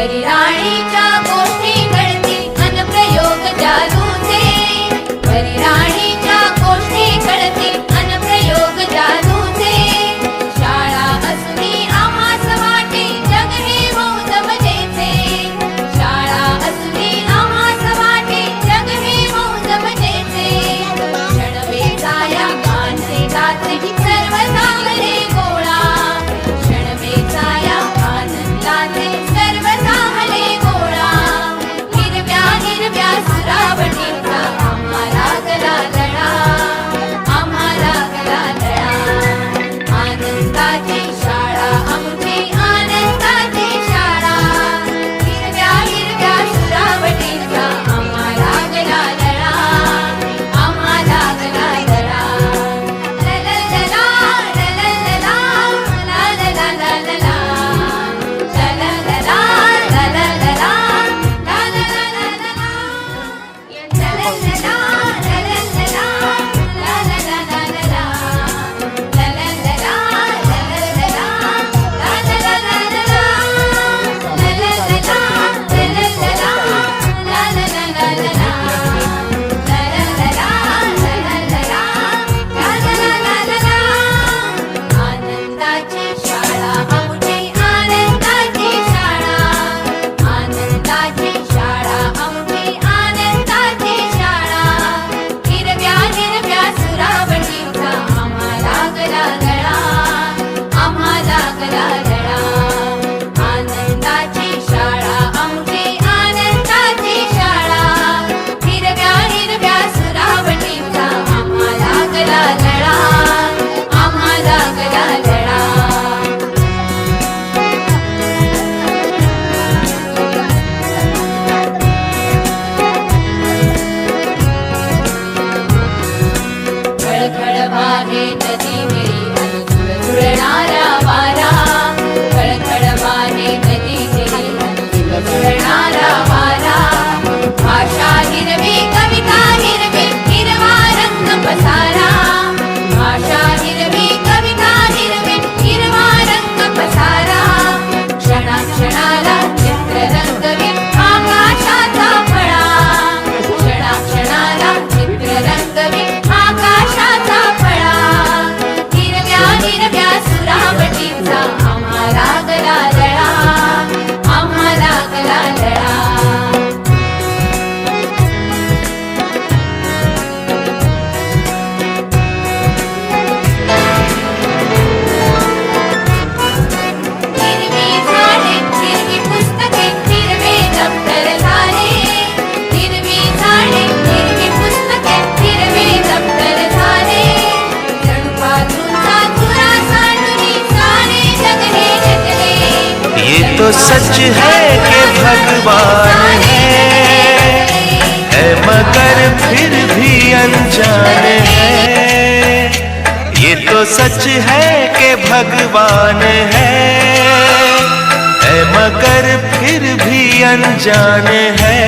परिराणीच्या गोष्टी कळतील अनप्रयोग जादूचे, परिराणीच्या गोष्टी कळतील अनप्रयोग जादूचे. शाळा असुनी आम्हास वाटे जग हे मौज मजेचे, शाळा असुनी आम्हास वाटे जग हे मौज मजेचे. क्षणवेचाया गाणे गाते सर्व चांगले गोळा, क्षणवेचाया आनंदाचे सर्व चांगले गोळा. हिरव्या हिरव्या सुरावटीचा आम्हाला गला लळा, आम्हाला गला लळा. आनंदाची शाळा आमची आनंदाची शाळा, हिरव्या हिरव्या सुरावटीचा आम्हाला गला लळा, आम्हाला गला लळा. लललला लललला लललला लललला लललला लललला आनंदाची शाळा आमची आनंदाची शाळा, आनंदाची शाळा आमची आनंदाची शाळा. हिरव्या हिरव्या सुरावटीचा आम्हाला गला लळा, आम्हाला गला लळा. आनंदाची शाळा आमची आनंदाची शाळा, हिरव्या हिरव्या सुरावटीचा आम्हाला गला लळा, आम्हाला गला लळा. खळखळ वाहे नदी गिरी अनुकूल झुळणारा वारा, खळखळ वाहे नदी गिरी अनुकूल झुळणारा वारा. भाषा हिरवी कविता हिरवी हिरवा रंग पसारा, भाषा हिरवी कविता हिरवी हिरवा रंग पसारा. क्षणाक्षणाला चित्र रंगवी आकाशाचा फळा, क्षणाक्षणाला चित्र रंगवी आकाशाचा फळा. हिरव्या हिरव्या सुरावटीचा आम्हाला गला लळा, आम्हाला गला लळा. हिरवी झाडे हिरवी पुस्तके हिरवे दप्तर झाले, हिरवी झाडे हिरवी पुस्तके हिरवे दप्तर झाले. जणू बाजूचा तुरा सांडूनी सारे जग हे जगले. ये तो सच है कि भगवान है मगर फिर भी अनजान है. ये तो सच है कि भगवान है मगर फिर भी अनजान है.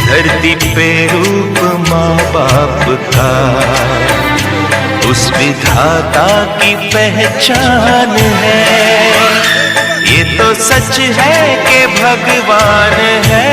धरती पे रूप माँ बाप का उस विधाता की पहचान है. ये तो सच है कि भगवान है.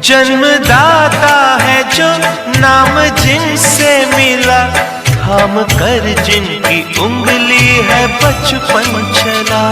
जन्मदाता है जो नाम जिनसे मिला, थाम कर जिनकी उंगली है बचपन चला.